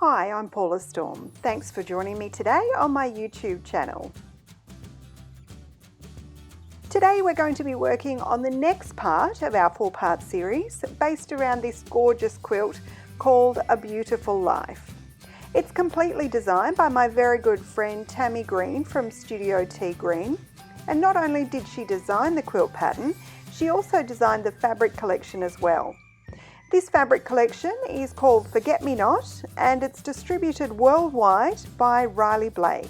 Hi, I'm Paula Storm. Thanks for joining me today on my YouTube channel. Today we're going to be working on the next part of our 4-part series based around this gorgeous quilt called A Beautiful Life. It's completely designed by my very good friend Tammy Green from Studio T Green, and not only did she design the quilt pattern, she also designed the fabric collection as well. This fabric collection is called Forget Me Not and it's distributed worldwide by Riley Blake.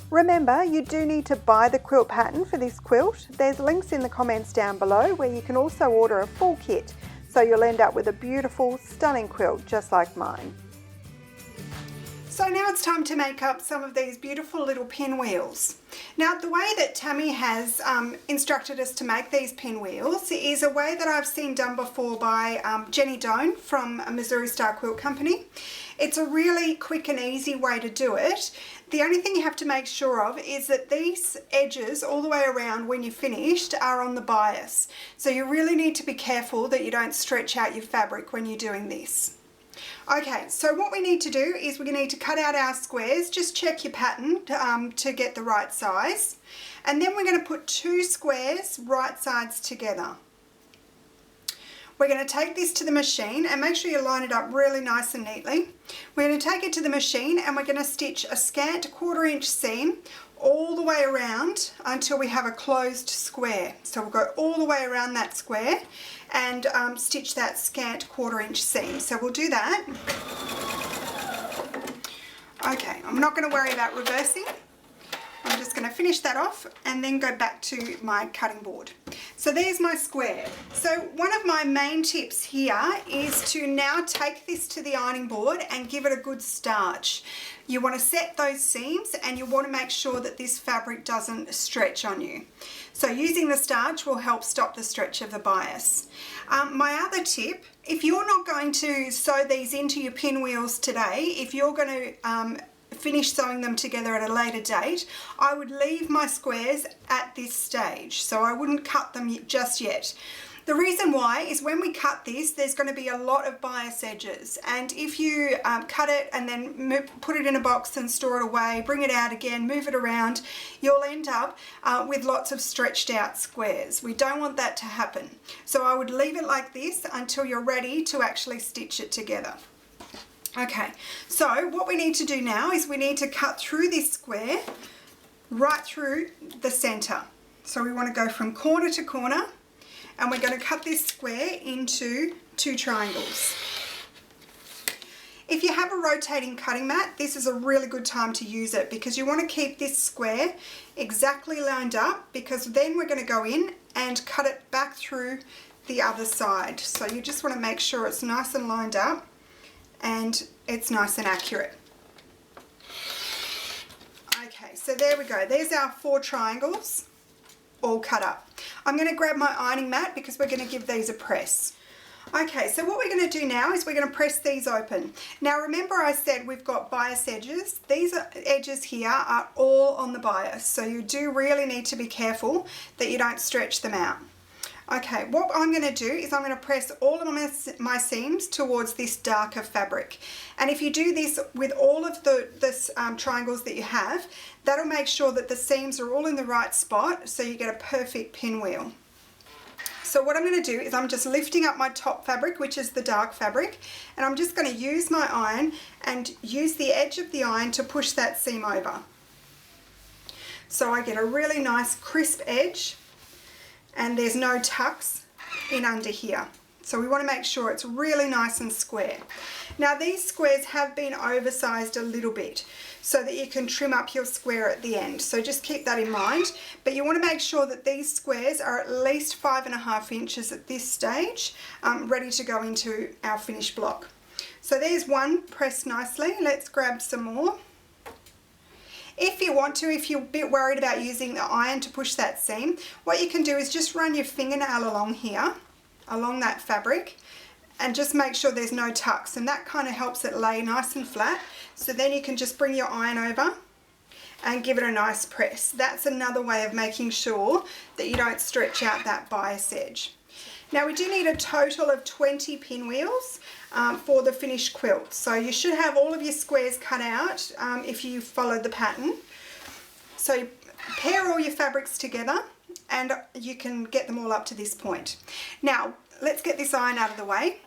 Remember, you do need to buy the quilt pattern for this quilt. There's links in the comments down below where you can also order a full kit, so you'll end up with a beautiful, stunning quilt just like mine. So now it's time to make up some of these beautiful little pinwheels. Now the way that Tammy has instructed us to make these pinwheels is a way that I've seen done before by Jenny Doan from Missouri Star Quilt Company. It's a really quick and easy way to do it. The only thing you have to make sure of is that these edges all the way around when you're finished are on the bias. So you really need to be careful that you don't stretch out your fabric when you're doing this. Okay, so what we need to do is we need to cut out our squares. Just check your pattern to get the right size. And then we're going to put 2 squares right sides together. We're going to take this to the machine and make sure you line it up really nice and neatly. We're going to take it to the machine and we're going to stitch a scant 1/4 inch seam all the way around until we have a closed square. So we'll go all the way around that square and stitch that scant 1/4 inch seam. So we'll do that. Okay, I'm not going to worry about reversing. I'm just going to finish that off and then go back to my cutting board. So there's my square. So one of my main tips here is to now take this to the ironing board and give it a good starch. You want to set those seams and you want to make sure that this fabric doesn't stretch on you. So using the starch will help stop the stretch of the bias. My other tip, if you're not going to sew these into your pinwheels today, if you're going to finish sewing them together at a later date, I would leave my squares at this stage, so I wouldn't cut them just yet. The reason why is when we cut this, there's going to be a lot of bias edges, and if you cut it and then put it in a box and store it away, bring it out again, move it around, you'll end up with lots of stretched out squares. We don't want that to happen. So I would leave it like this until you're ready to actually stitch it together. Okay, so what we need to do now is we need to cut through this square right through the center. So we want to go from corner to corner and we're going to cut this square into 2 triangles. If you have a rotating cutting mat, this is a really good time to use it because you want to keep this square exactly lined up, because then we're going to go in and cut it back through the other side. So you just want to make sure it's nice and lined up and it's nice and accurate. Okay, so there we go. There's our 4 triangles all cut up. I'm going to grab my ironing mat because we're going to give these a press. Okay, so what we're going to do now is we're going to press these open. Now remember I said we've got bias edges. These edges here are all on the bias, so you do really need to be careful that you don't stretch them out. Okay, what I'm going to do is I'm going to press all of my seams towards this darker fabric. And if you do this with all of the triangles that you have, that'll make sure that the seams are all in the right spot so you get a perfect pinwheel. So what I'm going to do is I'm just lifting up my top fabric, which is the dark fabric, and I'm just going to use my iron and use the edge of the iron to push that seam over. So I get a really nice crisp edge. And there's no tucks in under here. So we want to make sure it's really nice and square. Now these squares have been oversized a little bit so that you can trim up your square at the end. So just keep that in mind. But you want to make sure that these squares are at least 5.5 inches at this stage, ready to go into our finished block. So there's one pressed nicely. Let's grab some more. If you want to, if you're a bit worried about using the iron to push that seam, what you can do is just run your fingernail along here, along that fabric, and just make sure there's no tucks, and that kind of helps it lay nice and flat. So then you can just bring your iron over and give it a nice press. That's another way of making sure that you don't stretch out that bias edge. Now we do need a total of 20 pinwheels for the finished quilt. So you should have all of your squares cut out if you followed the pattern. So pair all your fabrics together and you can get them all up to this point. Now let's get this iron out of the way.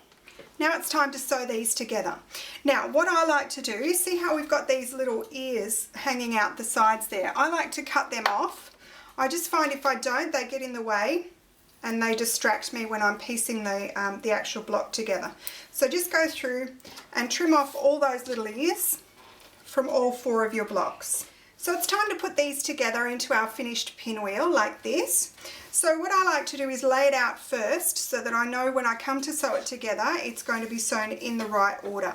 Now it's time to sew these together. Now what I like to do, see how we've got these little ears hanging out the sides there? I like to cut them off. I just find if I don't, they get in the way and they distract me when I'm piecing the actual block together. So just go through and trim off all those little ears from all 4 of your blocks. So it's time to put these together into our finished pinwheel like this. So what I like to do is lay it out first so that I know when I come to sew it together it's going to be sewn in the right order.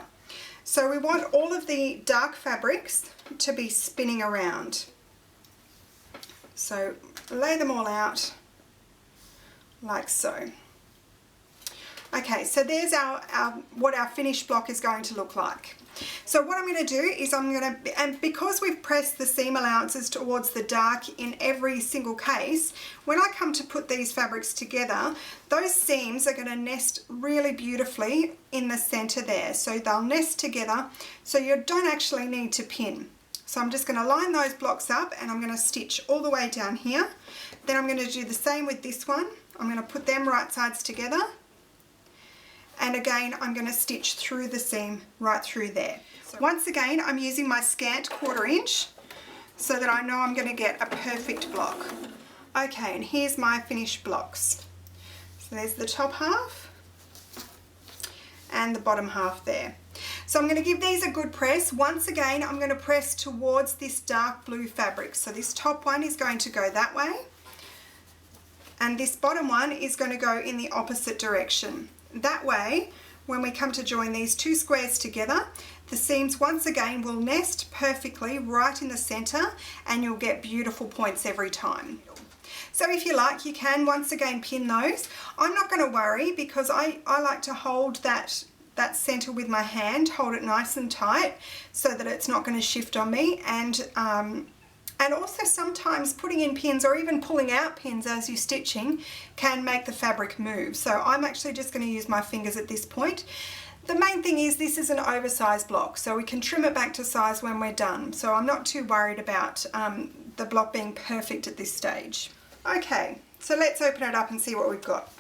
So we want all of the dark fabrics to be spinning around. So lay them all out like so. Okay, so there's what our finished block is going to look like. So what I'm going to do is and because we've pressed the seam allowances towards the dark in every single case, when I come to put these fabrics together, those seams are going to nest really beautifully in the center there. So they'll nest together, so you don't actually need to pin. So I'm just going to line those blocks up and I'm going to stitch all the way down here. Then I'm going to do the same with this one. I'm going to put them right sides together. And again, I'm going to stitch through the seam right through there. So once again, I'm using my scant 1/4 inch so that I know I'm going to get a perfect block. Okay, and here's my finished blocks. So there's the top half and the bottom half there. So I'm going to give these a good press. Once again, I'm going to press towards this dark blue fabric. So this top one is going to go that way. And this bottom one is going to go in the opposite direction. That way, when we come to join these 2 squares together, the seams once again will nest perfectly right in the center and you'll get beautiful points every time. So if you like, you can once again pin those. I'm not going to worry because I like to hold that center with my hand, hold it nice and tight so that it's not going to shift on me, and also sometimes putting in pins or even pulling out pins as you're stitching can make the fabric move. So I'm actually just going to use my fingers at this point. The main thing is this is an oversized block, so we can trim it back to size when we're done. So I'm not too worried about the block being perfect at this stage. Okay, so let's open it up and see what we've got.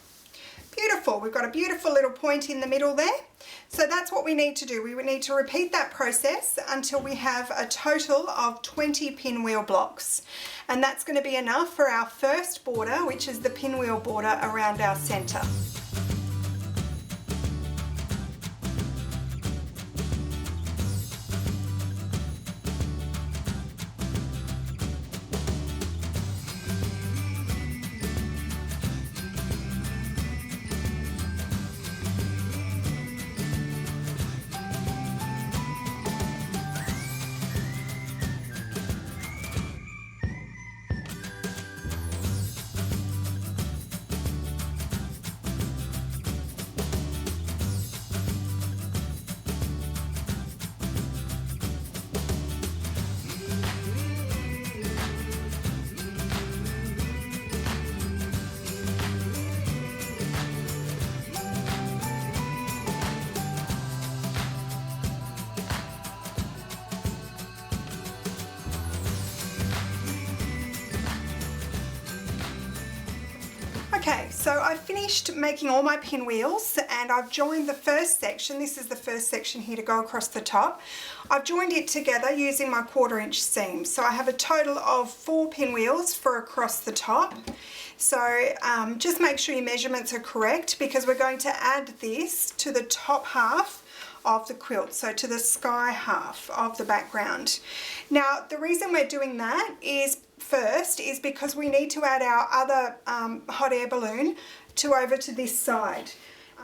Beautiful, we've got a beautiful little point in the middle there. So that's what we need to do. We would need to repeat that process until we have a total of 20 pinwheel blocks. And that's going to be enough for our first border, which is the pinwheel border around our center. Okay, so I finished making all my pinwheels and I've joined the first section. This is the first section here to go across the top. I've joined it together using my 1/4 inch seam. So I have a total of 4 pinwheels for across the top. So just make sure your measurements are correct because we're going to add this to the top half of the quilt, so to the sky half of the background. Now the reason we're doing that is because we need to add our other hot air balloon over to this side.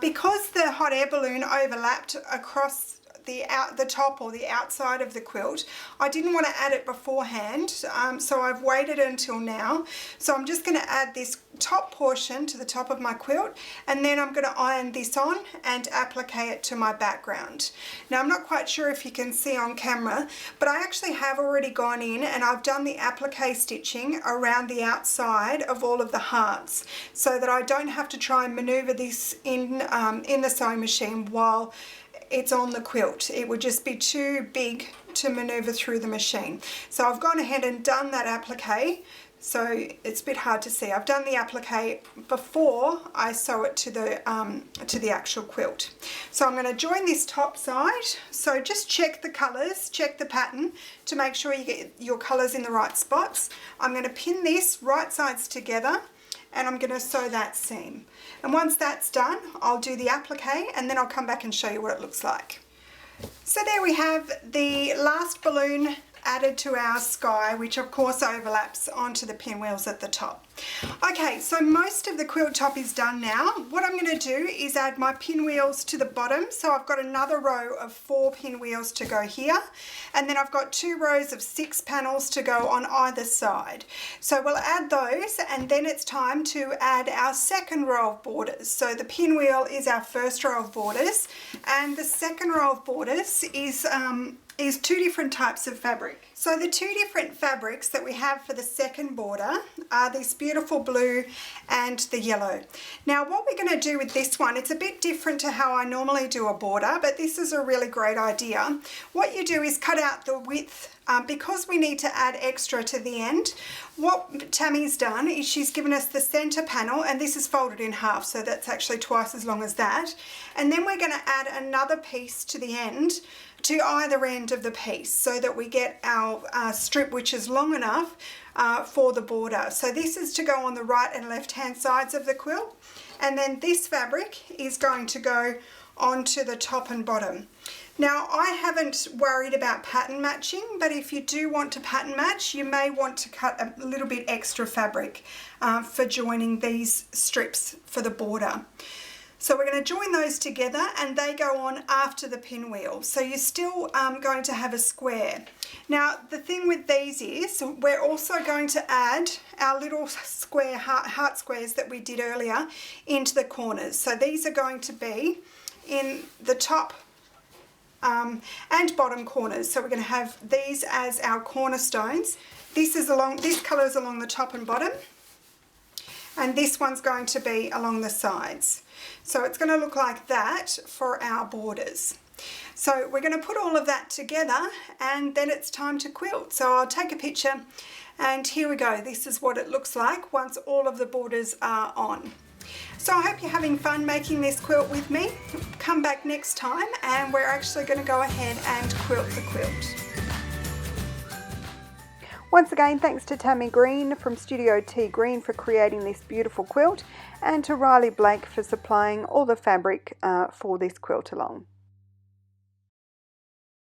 Because the hot air balloon overlapped across the top or the outside of the quilt. I didn't want to add it beforehand, so I've waited until now. So I'm just going to add this top portion to the top of my quilt, and then I'm going to iron this on and applique it to my background. Now I'm not quite sure if you can see on camera, but I actually have already gone in and I've done the applique stitching around the outside of all of the hearts, so that I don't have to try and maneuver this in the sewing machine while it's on the quilt. It would just be too big to maneuver through the machine. So I've gone ahead and done that applique. So it's a bit hard to see. I've done the applique before I sew it to the actual quilt. So I'm going to join this top side. So just check the colours, check the pattern to make sure you get your colours in the right spots. I'm going to pin this right sides together, and I'm going to sew that seam. And once that's done, I'll do the applique, and then I'll come back and show you what it looks like. So there we have the last balloon added to our sky, which of course overlaps onto the pinwheels at the top. Okay, so most of the quilt top is done now. What I'm going to do is add my pinwheels to the bottom. So I've got another row of 4 pinwheels to go here, and then I've got 2 rows of 6 panels to go on either side. So we'll add those, and then it's time to add our second row of borders. So the pinwheel is our first row of borders, and the second row of borders is 2 different types of fabric. So the 2 different fabrics that we have for the second border are this beautiful blue and the yellow. Now what we're going to do with this one, it's a bit different to how I normally do a border, but this is a really great idea. What you do is cut out the width, because we need to add extra to the end. What Tammy's done is she's given us the center panel, and this is folded in half, so that's actually twice as long as that. And then we're going to add another piece to the end, to either end of the piece, so that we get our strip which is long enough for the border. So this is to go on the right and left hand sides of the quilt, and then this fabric is going to go onto the top and bottom. Now I haven't worried about pattern matching, but if you do want to pattern match, you may want to cut a little bit extra fabric for joining these strips for the border. So we're going to join those together, and they go on after the pinwheel. So you're still going to have a square. Now the thing with these is we're also going to add our little square heart squares that we did earlier into the corners. So these are going to be in the top and bottom corners. So we're going to have these as our cornerstones. This colour is along the top and bottom, and this one's going to be along the sides. So it's going to look like that for our borders. So we're going to put all of that together, and then it's time to quilt. So I'll take a picture, and here we go. This is what it looks like once all of the borders are on. So I hope you're having fun making this quilt with me. Come back next time, and we're actually going to go ahead and quilt the quilt. Once again, thanks to Tammy Green from Studio T Green for creating this beautiful quilt, and to Riley Blake for supplying all the fabric for this quilt along.